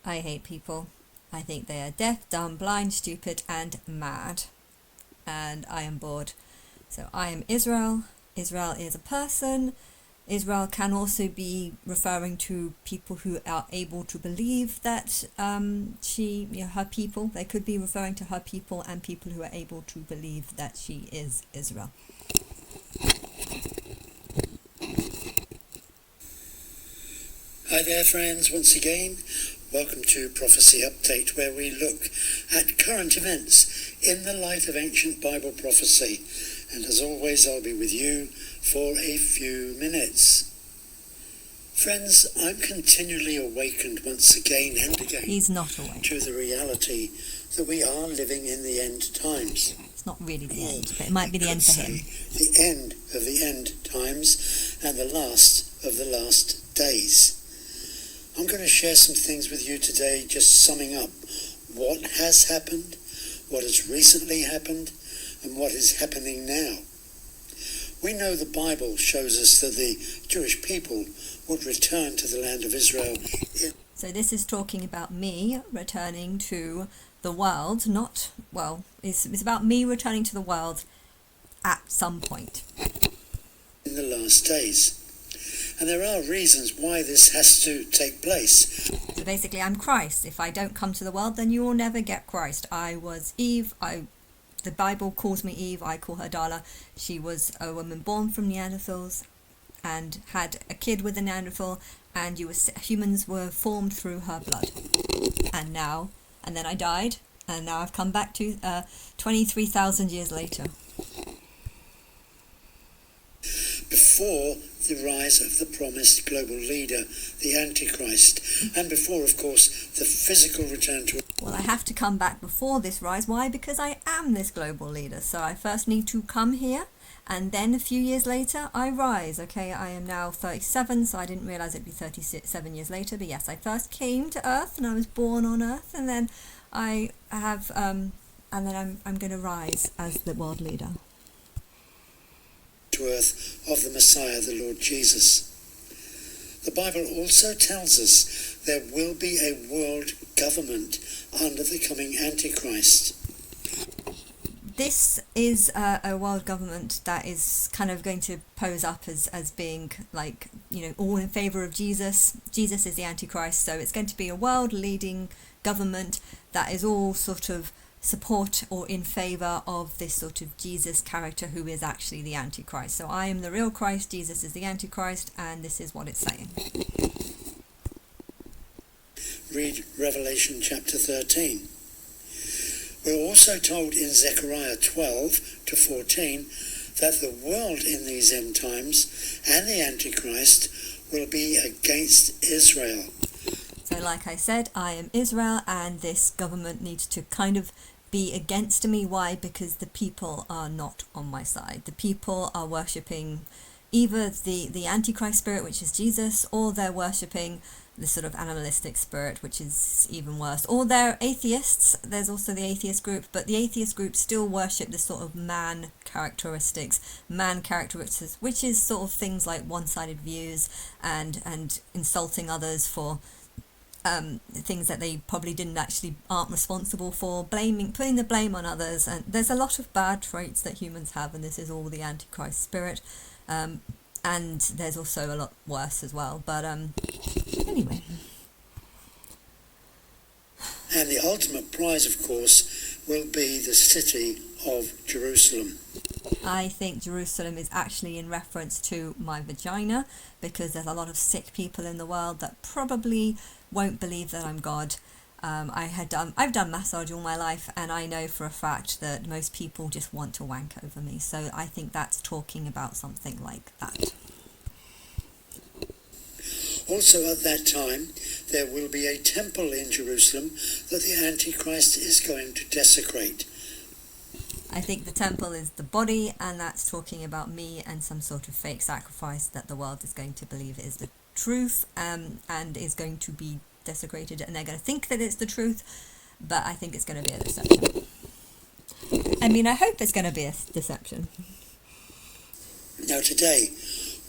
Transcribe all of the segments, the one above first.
I hate people. I think they are deaf, dumb, blind, stupid, and mad. And I am bored. So I am Israel. Israel is a person. Israel can also be referring to people who are able to believe that her people. They could be referring to her people and people who are able to believe that she is Israel. Hi there, friends, once again. Welcome to Prophecy Update, where we look at current events in the light of ancient Bible prophecy. And as always, I'll be with you for a few minutes. Friends, I'm continually awakened once again and again. He's not awake. To the reality that we are living in the end times. It's not really the end, but it might be the end for him. The end of the end times and the last of the last days. I'm going to share some things with you today, just summing up what has happened, what has recently happened, and what is happening now. We know the Bible shows us that the Jewish people would return to the land of Israel. So this is talking about me returning to the world, it's about me returning to the world at some point. In the last days. And there are reasons why this has to take place. So basically, I'm Christ. If I don't come to the world, then you will never get Christ. I was Eve. The Bible calls me Eve. I call her Dala. She was a woman born from Neanderthals and had a kid with a Neanderthal, and humans were formed through her blood. And then I died, and now I've come back to 23,000 years later. Before the rise of the promised global leader, the Antichrist, and before, of course, the physical return to... Well, I have to come back before this rise. Why? Because I am this global leader. So I first need to come here, and then a few years later, I rise. Okay, I am now 37, so I didn't realise it'd be 37 years later. But yes, I first came to Earth, and I was born on Earth, and then I have, and then I'm going to rise as the world leader. To earth of the Messiah, the Lord Jesus. The Bible also tells us there will be a world government under the coming Antichrist. This is a world government that is kind of going to pose up as being all in favour of Jesus. Jesus is the Antichrist, so it's going to be a world leading government that is all sort of support or in favour of this sort of Jesus character who is actually the Antichrist. So I am the real Christ, Jesus is the Antichrist, and this is what it's saying. Read Revelation chapter 13. We're also told in Zechariah 12 to 14 that the world in these end times and the Antichrist will be against Israel. So like I said, I am Israel, and this government needs to kind of be against me. Why? Because the people are not on my side. The people are worshipping either the Antichrist spirit, which is Jesus, or they're worshipping the sort of animalistic spirit, which is even worse. Or they're atheists. There's also the atheist group, but the atheist group still worship this sort of man characteristics, which is sort of things like one-sided views and insulting others for things that they probably aren't responsible for, putting the blame on others, and there's a lot of bad traits that humans have, and this is all the Antichrist spirit, and there's also a lot worse as well, but anyway. And the ultimate prize, of course, will be the city of Jerusalem. I think Jerusalem is actually in reference to my vagina, because there's a lot of sick people in the world that probably won't believe that I'm God. I've done massage all my life, and I know for a fact that most people just want to wank over me. So I think that's talking about something like that. Also at that time, there will be a temple in Jerusalem that the Antichrist is going to desecrate. I think the temple is the body, and that's talking about me and some sort of fake sacrifice that the world is going to believe is the truth, and is going to be desecrated, and they're going to think that it's the truth, but I think it's going to be a deception. I mean, I hope it's going to be a deception. Now today,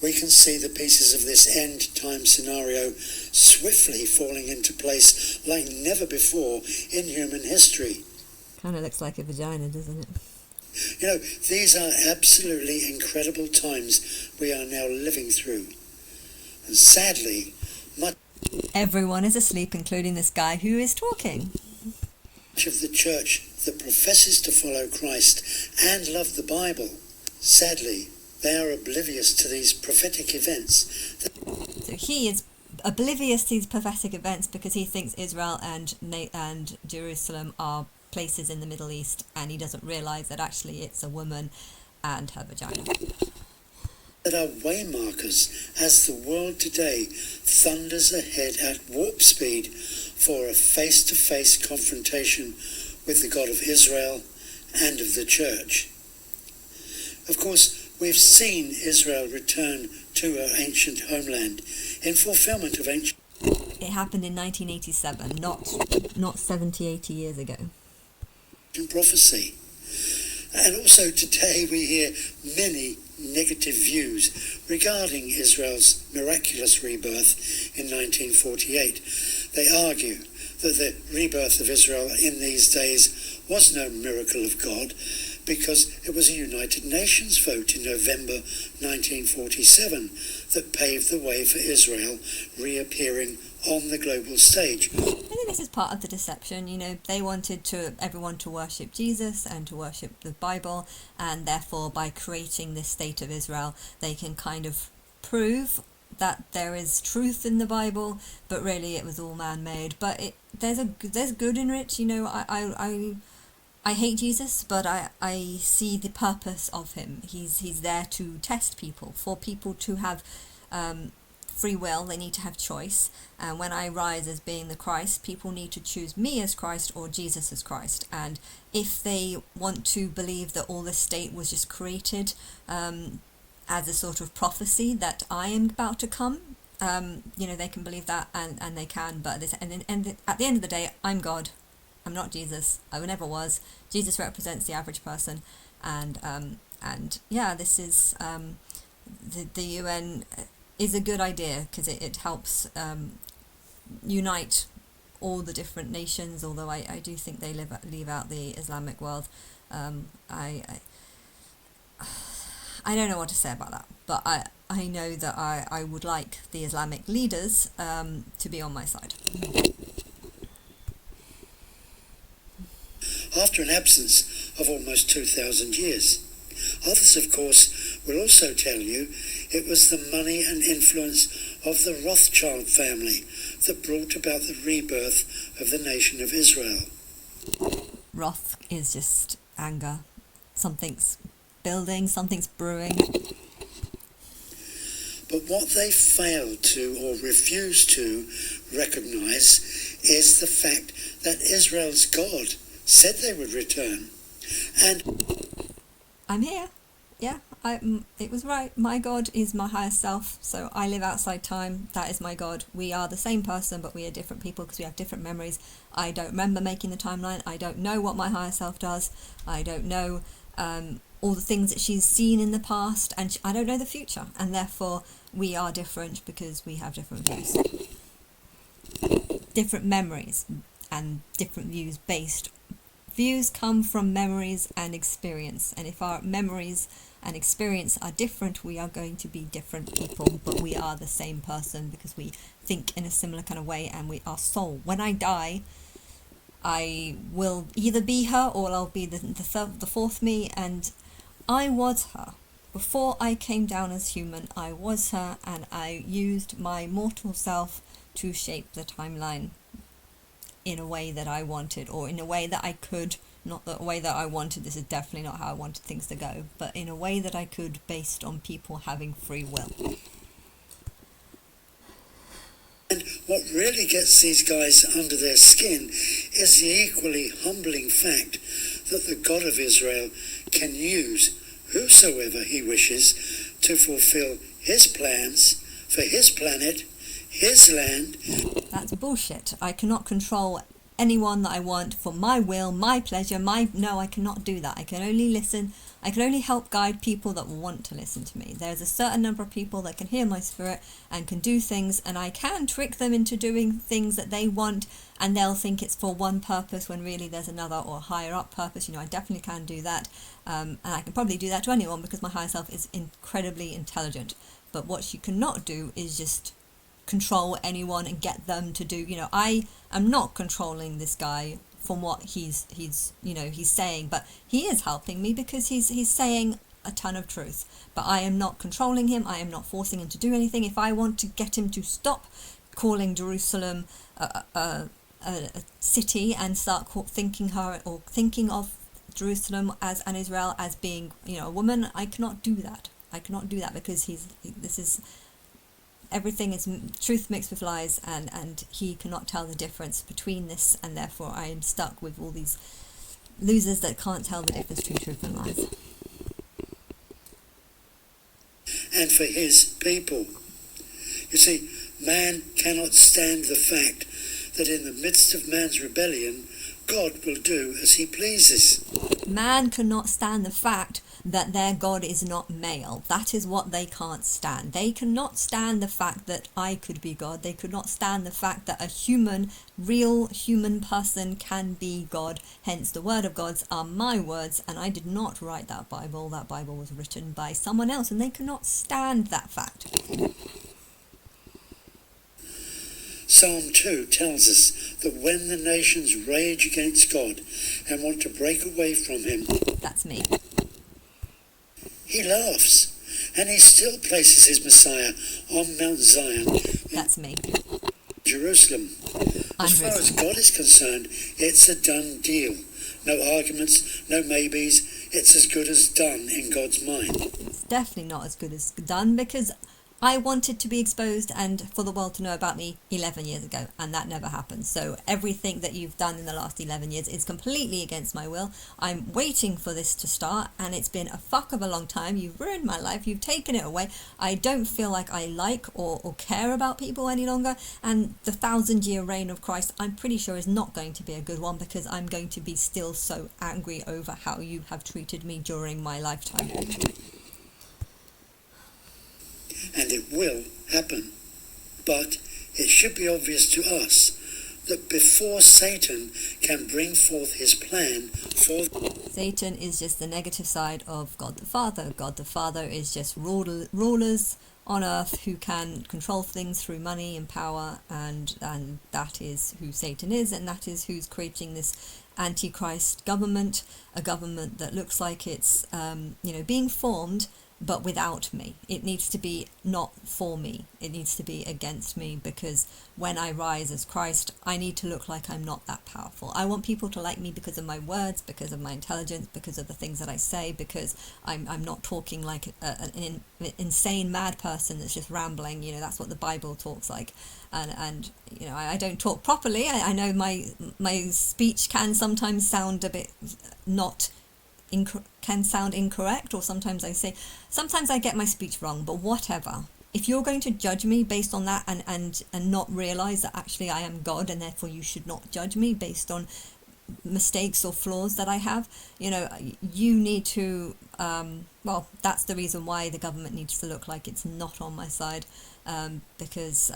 we can see the pieces of this end time scenario swiftly falling into place like never before in human history. Kind of looks like a vagina, doesn't it? You know, these are absolutely incredible times we are now living through. And sadly, much Everyone is asleep, including this guy who is talking. of the church that professes to follow Christ and love the Bible, sadly, they are oblivious to these prophetic events. So he is oblivious to these prophetic events because he thinks Israel and Jerusalem are places in the Middle East, and he doesn't realise that actually it's a woman and her vagina. That are waymarkers as the world today thunders ahead at warp speed for a face-to-face confrontation with the God of Israel and of the church. Of course, we've seen Israel return to her ancient homeland in fulfillment of ancient... It happened in 1987, not 70, 80 years ago. prophecy. And also today we hear many negative views regarding Israel's miraculous rebirth in 1948. They argue that the rebirth of Israel in these days was no miracle of God because it was a United Nations vote in November 1947 that paved the way for Israel reappearing on the global stage. I think this is part of the deception. You know, they wanted everyone to worship Jesus and to worship the Bible, and therefore by creating this state of Israel, they can kind of prove that there is truth in the Bible, but really it was all man-made. But there's good in it. You know, I hate Jesus, but I see the purpose of him. He's there to test people, for people to have free will. They need to have choice. And when I rise as being the Christ, people need to choose me as Christ or Jesus as Christ. And if they want to believe that all this state was just created as a sort of prophecy that I am about to come, you know, they can believe that, and they can. But at the end of the day, I'm God. I'm not Jesus. I never was. Jesus represents the average person, and yeah, this is the UN is a good idea because it helps unite all the different nations. Although I do think they leave out the Islamic world. I don't know what to say about that, but I know that I would like the Islamic leaders to be on my side. After an absence of almost 2,000 years. Others, of course, will also tell you it was the money and influence of the Rothschild family that brought about the rebirth of the nation of Israel. Wrath is just anger. Something's building, something's brewing. But what they failed to or refused to recognise is the fact that Israel's God said they would return. And I'm here. Yeah, it was right. My God is my higher self, so I live outside time. That is my God. We are the same person, but we are different people because we have different memories. I don't remember making the timeline. I don't know what my higher self does. I don't know all the things that she's seen in the past, and I don't know the future. And therefore, we are different because we have different views. Different memories and different views based. Views come from memories and experience, and if our memories and experience are different, we are going to be different people, but we are the same person because we think in a similar kind of way, and we are soul. When I die, I will either be her or I'll be the fourth me, and I was her. Before I came down as human, I was her, and I used my mortal self to shape the timeline in a way that I wanted, or in a way that I could, not the way that I wanted, this is definitely not how I wanted things to go, but in a way that I could based on people having free will. And what really gets these guys under their skin is the equally humbling fact that the God of Israel can use whosoever he wishes to fulfill his plans for his planet, his land. That's bullshit. I cannot control anyone that I want for my will, my pleasure, no, I cannot do that. I can only listen. I can only help guide people that want to listen to me. There's a certain number of people that can hear my spirit and can do things, and I can trick them into doing things that they want, and they'll think it's for one purpose when really there's another or higher up purpose. I definitely can do that, and I can probably do that to anyone because my higher self is incredibly intelligent. But what you cannot do is just control anyone and get them to do. I am not controlling this guy from what he's saying, but he is helping me because he's saying a ton of truth. But I am not controlling him. I am not forcing him to do anything. If I want to get him to stop calling Jerusalem a city and start thinking of Jerusalem as an Israel as being a woman, I cannot do that. Because everything is truth mixed with lies, and he cannot tell the difference between this, and therefore I am stuck with all these losers that can't tell the difference between truth and lies. And for his people. You see, man cannot stand the fact that in the midst of man's rebellion, God will do as he pleases. Man cannot stand the fact that their God is not male. That is what they can't stand. They cannot stand the fact that I could be God. They could not stand the fact that a real human person can be God. Hence, the word of God are my words, and I did not write that Bible. That Bible was written by someone else, and they cannot stand that fact. Psalm 2 tells us that when the nations rage against God and want to break away from him, that's me. He laughs, and he still places his Messiah on Mount Zion. That's me. Jerusalem. As far as God is concerned, it's a done deal. No arguments, no maybes. It's as good as done in God's mind. It's definitely not as good as done, because I wanted to be exposed and for the world to know about me 11 years ago, and that never happened. So everything that you've done in the last 11 years is completely against my will. I'm waiting for this to start, and it's been a fuck of a long time. You've ruined my life. You've taken it away. I don't feel like I like or care about people any longer, and the 1,000-year reign of Christ, I'm pretty sure, is not going to be a good one, because I'm going to be still so angry over how you have treated me during my lifetime. And it will happen. But it should be obvious to us that before Satan can bring forth his plan for... Satan is just the negative side of God the Father. God the Father is just rulers on earth who can control things through money and power, and that is who Satan is, and that is who's creating this Antichrist government, a government that looks like it's being formed, but without me. It needs to be not for me. It needs to be against me, because when I rise as Christ, I need to look like I'm not that powerful. I want people to like me because of my words, because of my intelligence, because of the things that I say, because I'm not talking like an insane mad person that's just rambling. That's what the Bible talks like. And I don't talk properly. I know my speech can sometimes sound a bit can sound incorrect, or sometimes I get my speech wrong, but whatever. If you're going to judge me based on that and not realize that actually I am God, and therefore you should not judge me based on mistakes or flaws that I have, you need to, that's the reason why the government needs to look like it's not on my side, because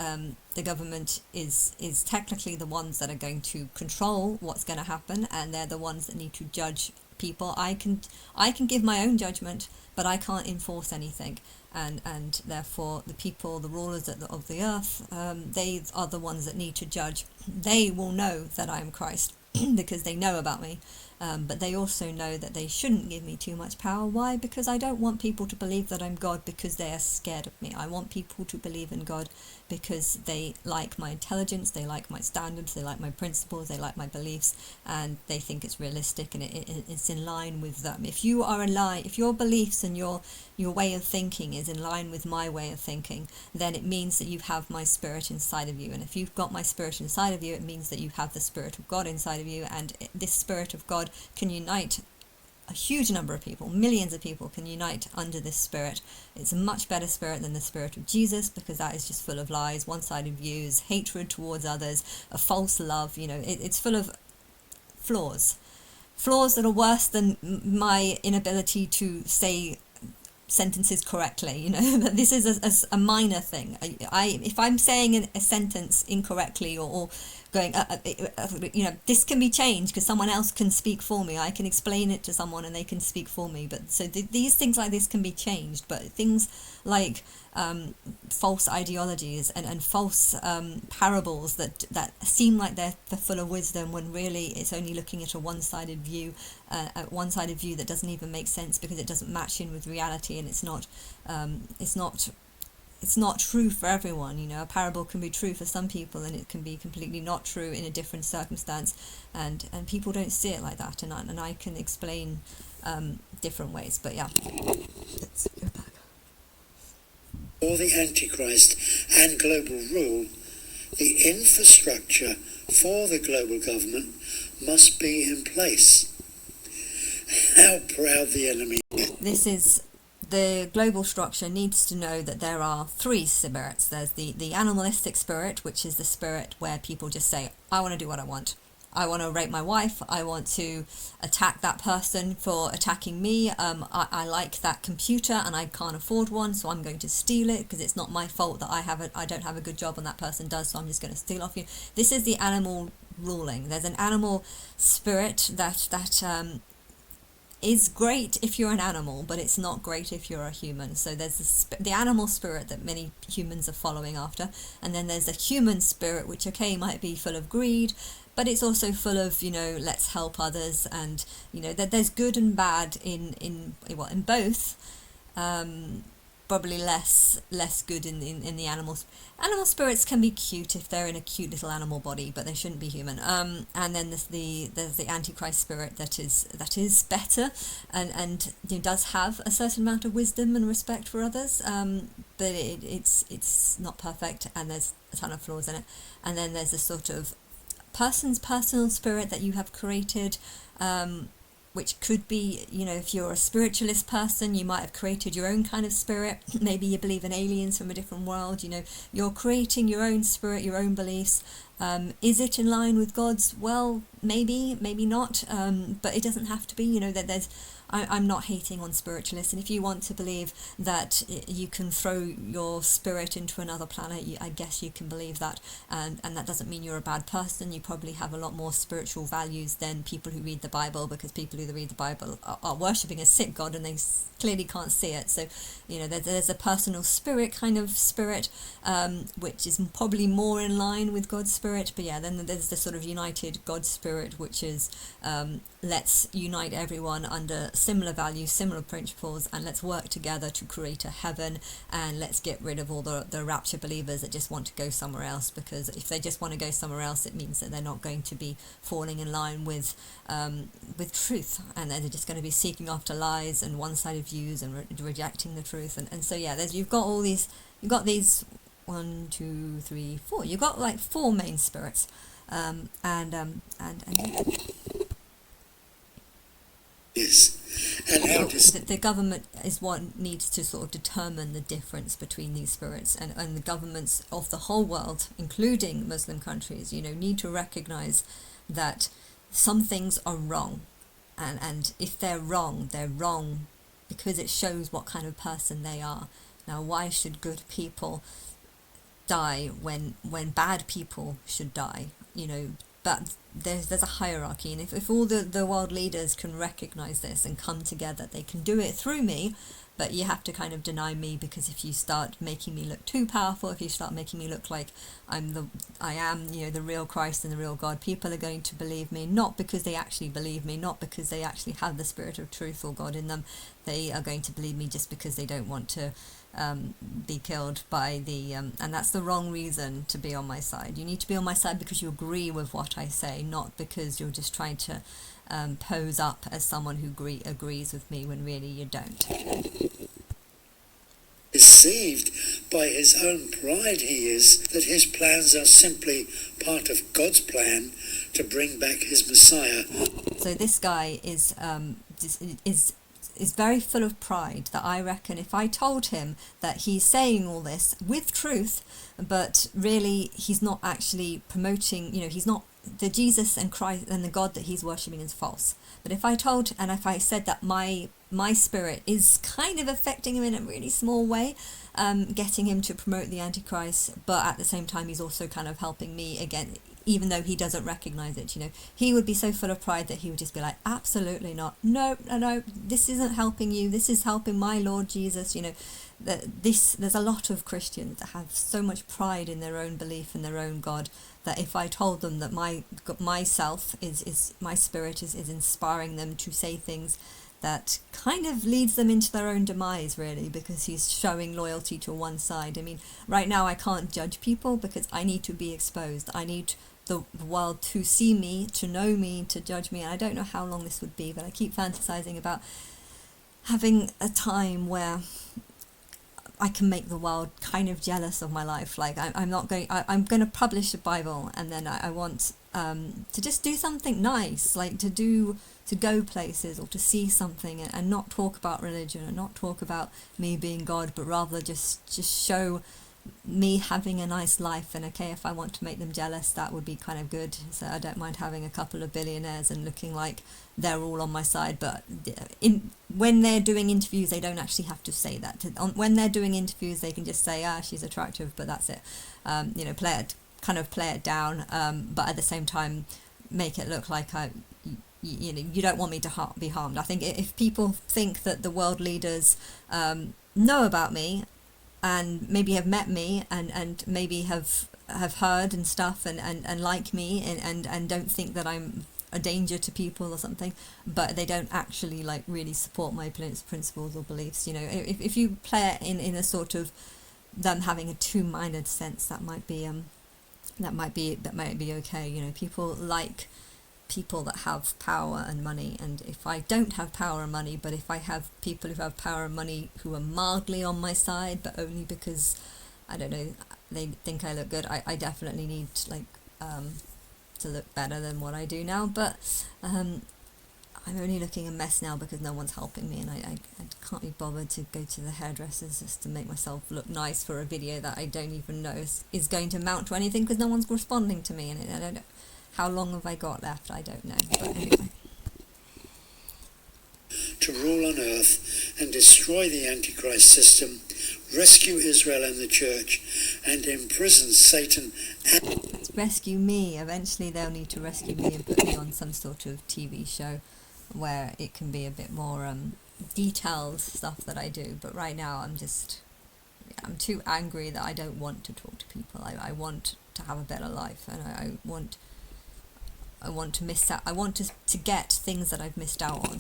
the government is technically the ones that are going to control what's going to happen, and they're the ones that need to judge people. I can give my own judgment, but I can't enforce anything, and therefore the people, the rulers of the earth, they are the ones that need to judge. They will know that I am Christ because they know about me, but they also know that they shouldn't give me too much power. Why? Because I don't want people to believe that I'm God because they are scared of me. I want people to believe in God because they like my intelligence, they like my standards, they like my principles, they like my beliefs, and they think it's realistic and it's in line with them. If you are if your beliefs and your way of thinking is in line with my way of thinking, then it means that you have my spirit inside of you. And if you've got my spirit inside of you, it means that you have the Spirit of God inside of you, and this Spirit of God can unite a huge number of people, millions of people can unite under this spirit. It's a much better spirit than the spirit of Jesus, because that is just full of lies, one-sided views, hatred towards others, a false love. It's full of flaws that are worse than my inability to say sentences correctly. But this is a minor thing. If I'm saying a sentence incorrectly or going this can be changed because someone else can speak for me. I can explain it to someone and they can speak for me. But so these things like this can be changed, but things like false ideologies and false parables that seem like they're full of wisdom when really it's only looking at a one-sided view that doesn't even make sense because it doesn't match in with reality, and it's not true for everyone. A parable can be true for some people and it can be completely not true in a different circumstance, and people don't see it like that, and I can explain different ways. But yeah, let's go back. For the Antichrist and global rule, the infrastructure for the global government must be in place. How proud the enemy is. This is the global structure needs to know that there are three spirits. There's the animalistic spirit, which is the spirit where people just say, I want to do what I want. I want to rape my wife. I want to attack that person for attacking me. I like that computer and I can't afford one, so I'm going to steal it because it's not my fault that I don't have a good job and that person does, so I'm just going to steal off you. This is the animal ruling. There's an animal spirit that is great if you're an animal, but it's not great if you're a human. So there's the animal spirit that many humans are following after, and then there's a human spirit which might be full of greed, but it's also full of let's help others, and that there's good and bad in both. Probably less good in the animals. Animal spirits can be cute if they're in a cute little animal body, but they shouldn't be human. And then there's the Antichrist spirit that is better and does have a certain amount of wisdom and respect for others. But it's not perfect, and there's a ton of flaws in it. And then there's this sort of person's personal spirit that you have created. Which could be, if you're a spiritualist person, you might have created your own kind of spirit. Maybe you believe in aliens from a different world. You're creating your own spirit, your own beliefs. Is it in line with God's? Well, maybe not. But it doesn't have to be. I'm not hating on spiritualists, and if you want to believe that you can throw your spirit into another planet, I guess you can believe that, and that doesn't mean you're a bad person. You probably have a lot more spiritual values than people who read the Bible, because people who read the Bible are worshipping a sick God and they clearly can't see it. So there's a personal spirit kind of spirit, which is probably more in line with God's spirit. But yeah, then there's the sort of united God spirit, which is let's unite everyone under similar values, similar principles, and let's work together to create a heaven, and let's get rid of all the rapture believers that just want to go somewhere else, because if they just want to go somewhere else, it means that they're not going to be falling in line with truth, and they're just going to be seeking after lies and one-sided views and rejecting the truth. And so yeah, you've got these 1, 2, 3, 4. You've got like 4 main spirits, and Yes. And how does the government is what needs to sort of determine the difference between these spirits, and the governments of the whole world, including Muslim countries, need to recognize that some things are wrong, and if they're wrong because it shows what kind of person they are. Now, why should good people die when bad people should die? But there's a hierarchy, and if all the world leaders can recognize this and come together, they can do it through me. But you have to kind of deny me, because if you start making me look too powerful, if you start making me look like I am the real Christ and the real God, people are going to believe me, not because they actually believe me, not because they actually have the spirit of truth or God in them. They are going to believe me just because they don't want to be killed by and that's the wrong reason to be on my side. You need to be on my side because you agree with what I say, not because you're just trying to pose up as someone who agrees with me when really you don't. Deceived by his own pride he is, that his plans are simply part of God's plan to bring back his Messiah. So this guy is is very full of pride, that I reckon if I told him that he's saying all this with truth, but really he's not actually promoting, he's not, the Jesus and Christ and the God that he's worshipping is false. But if I said that my spirit is kind of affecting him in a really small way, getting him to promote the Antichrist, but at the same time he's also kind of helping me again, even though he doesn't recognize it, he would be so full of pride that he would just be like, absolutely not, no, this isn't helping you, this is helping my Lord Jesus. There's a lot of Christians that have so much pride in their own belief in their own God, that if I told them that myself is my spirit is inspiring them to say things that kind of leads them into their own demise, really, because he's showing loyalty to one side. I mean, right now I can't judge people because I need to be exposed. I need the world to see me, to know me, to judge me. And I don't know how long this would be, but I keep fantasizing about having a time where I can make the world kind of jealous of my life. Like I'm going to publish a Bible, and then I want to just do something nice, like to go places or to see something, and not talk about religion and not talk about me being God, but rather just show me having a nice life. And okay, if I want to make them jealous, that would be kind of good. So I don't mind having a couple of billionaires and looking like they're all on my side. But when they're doing interviews, they don't actually have to say that. When they're doing interviews, they can just say, she's attractive, but that's it. Play it down, but at the same time make it look like you don't want me to be harmed. I think if people think that the world leaders know about me and maybe have met me and maybe have heard and stuff and like me and don't think that I'm a danger to people or something, but they don't actually like really support my principles or beliefs, if you play it in a sort of them having a two-minded sense, that might be okay. People like people that have power and money, and if I don't have power and money, but if I have people who have power and money who are mildly on my side, but only because I don't know, they think I look good, I definitely need to look better than what I do now. But I'm only looking a mess now because no one's helping me, and I can't be bothered to go to the hairdressers just to make myself look nice for a video that I don't even know is going to amount to anything, because no one's responding to me, and I don't know how long have I got left. I don't know, but anyway. To rule on earth and destroy the Antichrist system, rescue Israel and the church, and imprison Satan. Rescue me. Eventually they'll need to rescue me and put me on some sort of TV show where it can be a bit more detailed stuff that I do. But right now I'm too angry that I don't want to talk to people. I want to have a better life, and I want to miss out. I want to get things that I've missed out on.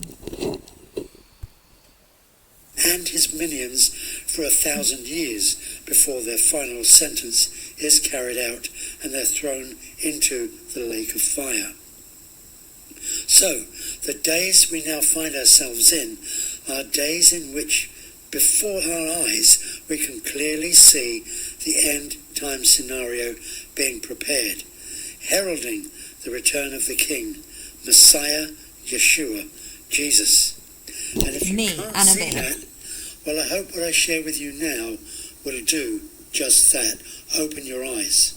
And his minions for 1,000 years before their final sentence is carried out and they're thrown into the lake of fire. So, the days we now find ourselves in are days in which, before our eyes, we can clearly see the end time scenario being prepared, heralding the return of the King, Messiah, Yeshua, Jesus. And if you can't see that, well, I hope what I share with you now will do just that, open your eyes.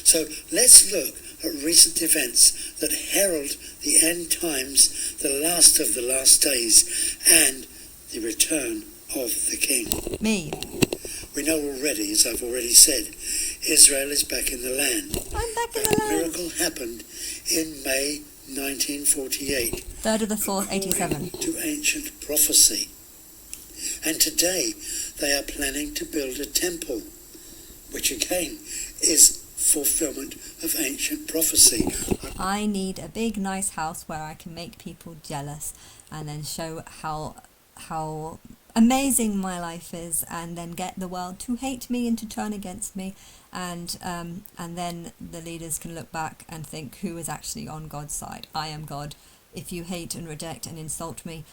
So let's look at recent events that herald the end times, the last of the last days, and the return of the King. Me. We know already, as I've already said, Israel is back in the land. I'm back in the land. A miracle happened in May 1948. 3rd of the 4th, 87. To ancient prophecy. And today they are planning to build a temple, which again is fulfillment of ancient prophecy. I need a big nice house where I can make people jealous and then show how amazing my life is, and then get the world to hate me and to turn against me, and then the leaders can look back and think, who is actually on God's side? I am God. If you hate and reject and insult me,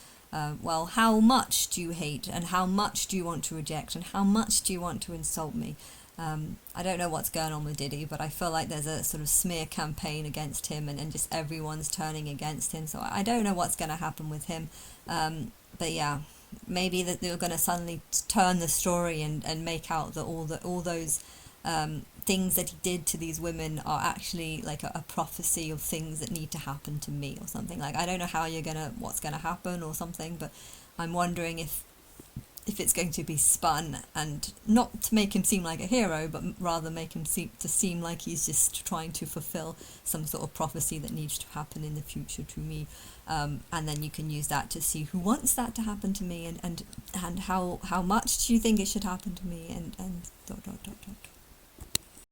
well, how much do you hate, and how much do you want to reject, and how much do you want to insult me? I don't know what's going on with Diddy, but I feel like there's a sort of smear campaign against him, and just everyone's turning against him. So I don't know what's going to happen with him. But yeah, maybe that they're going to suddenly turn the story and make out that all those things that he did to these women are actually like a prophecy of things that need to happen to me or something. Like, I don't know what's gonna happen or something, but I'm wondering if it's going to be spun, and not to make him seem like a hero, but rather make him seem like he's just trying to fulfill some sort of prophecy that needs to happen in the future to me. And then you can use that to see who wants that to happen to me, and how much do you think it should happen to me, and dot dot dot dot.